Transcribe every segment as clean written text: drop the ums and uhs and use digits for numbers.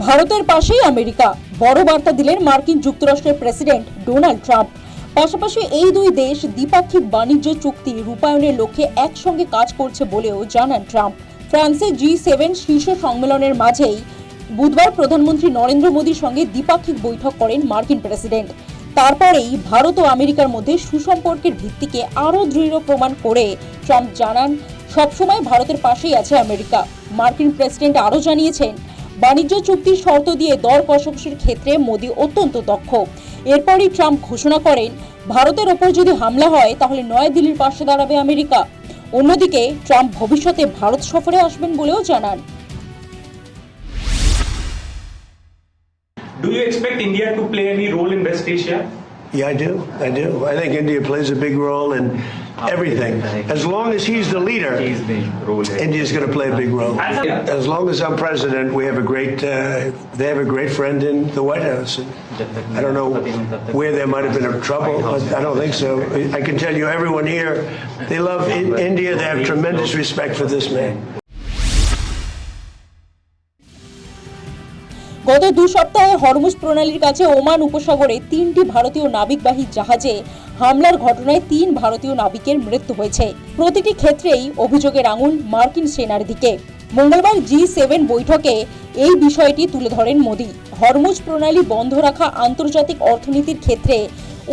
ভারতের পাশেই আমেরিকা, বড় বার্তা দিলেন মার্কিন যুক্তরাষ্ট্রের প্রেসিডেন্ট ডোনাল্ড ট্রাম্প। পাশাপাশি এই দুই দেশ দ্বিপাক্ষিক বাণিজ্য চুক্তি রূপায়ণের লক্ষ্যে একসঙ্গে কাজ করছে বলেও জানান ট্রাম্প। ফ্রান্সে G7 শীর্ষ সম্মেলনের মাঝেই বুধবার প্রধানমন্ত্রী নরেন্দ্র মোদীর সঙ্গে দ্বিপাক্ষিক বৈঠক করেন মার্কিন প্রেসিডেন্ট। তারপরেই ভারত ও আমেরিকার মধ্যে সুসম্পর্কের ভিত্তিকে আরও দৃঢ় প্রমাণ করে ট্রাম্প জানান, সবসময় ভারতের পাশেই আছে আমেরিকা। মার্কিন প্রেসিডেন্ট আরও জানিয়েছেন, বাণিজ্য চুক্তির শর্ত দিয়ে দর কষাকষির ক্ষেত্রে মোদি অত্যন্ত দক্ষ। এরপরই ট্রাম্প ঘোষণা করেন, ভারতের ওপর যদি হামলা হয় তাহলে নয়াদিল্লির পাশে দাঁড়াবে আমেরিকা। অন্যদিকে ট্রাম্প ভবিষ্যতে ভারত সফরে আসবেন বলেও জানান। Do you expect India to play any role in West Asia? Yeah, I do. I think India plays a big role in everything. As long as he's the leader, India's going to play a big role. As long as I'm president, we have they have a great friend in the White House. I don't know where there might have been trouble, but I don't think so. I can tell you, everyone here, they love India. They have tremendous respect for this man. গত 2 সপ্তাহে Hormuz প্রণালীর কাছে Oman উপসাগরে 3টি ভারতীয় নাবিকবাহী জাহাজে হামলার ঘটনায় 3 ভারতীয় নাবিকের মৃত্যু হয়েছে। প্রতিটি ক্ষেত্রেই অভিযোগের আঙুল মার্কিন সেনার দিকে। মঙ্গলবার G7 বৈঠকে এই বিষয়টি তুলে ধরেন মোদি। হরমুজ প্রণালী বন্ধ রাখা আন্তর্জাতিক অর্থনীতির ক্ষেত্রে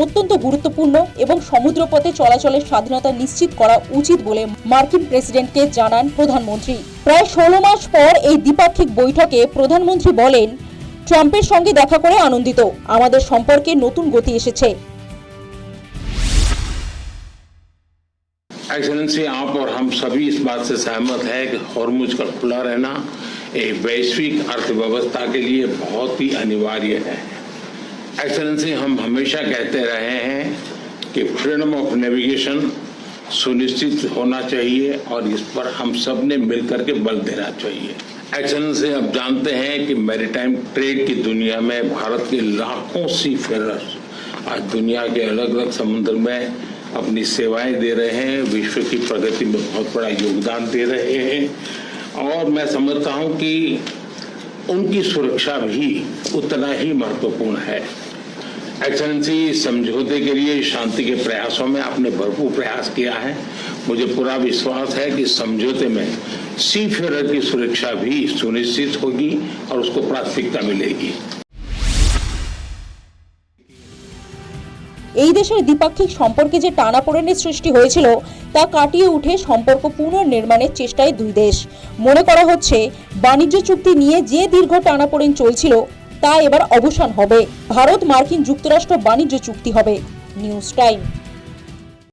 অত্যন্ত গুরুত্বপূর্ণ এবং সমুদ্রপথে চলাচলের স্বাধীনতা নিশ্চিত করা উচিত বলে মার্কিন প্রেসিডেন্টকে জানান প্রধানমন্ত্রী। প্রায় 16 মাস পর এই দ্বিপাক্ষিক বৈঠকে প্রধানমন্ত্রী বলেন, ট্রাম্পের সঙ্গে দেখা করে আনন্দিত, আমাদের সম্পর্কে নতুন গতি এসেছে। एक्सेलेंसी, आप और हम सभी इस बात से सहमत हैं कि हॉर्मुज का खुला रहना एक वैश्विक अर्थव्यवस्था के लिए बहुत ही अनिवार्य है। एक्सेलेंसी, हम हमेशा कहते रहे हैं कि फ्रीडम ऑफ नेविगेशन सुनिश्चित होना चाहिए और इस पर हम सब ने मिलकर के बल देना चाहिए। एक्सेलेंसी, आप जानते हैं कि मैरीटाइम ट्रेड की दुनिया में भारत के लाखों सी फेरर्स आज दुनिया के अलग अलग समुद्र में अपनी सेवाएं दे रहे हैं, विश्व की प्रगति में बहुत बड़ा योगदान दे रहे हैं और मैं समझता हूं कि उनकी सुरक्षा भी उतना ही महत्वपूर्ण है। एक्सेलेंसी, समझौते के लिए शांति के प्रयासों में आपने भरपूर प्रयास किया है। मुझे पूरा विश्वास है कि समझौते में सी फेरर की सुरक्षा भी सुनिश्चित होगी और उसको प्राथमिकता मिलेगी। এই দেশের দ্বিপাক্ষিক সম্পর্কে যে টানাপোড়েনের সৃষ্টি হয়েছিল তা কাটিয়ে উঠে সম্পর্ক পুনর্নির্মাণের চেষ্টায় দুই দেশ। মনে করা হচ্ছে, বাণিজ্য চুক্তি নিয়ে যে দীর্ঘ টানাপোড়েন চলছিল তা এবার অবসান হবে। ভারত মার্কিন যুক্তরাষ্ট্র বাণিজ্য চুক্তি হবে। News time.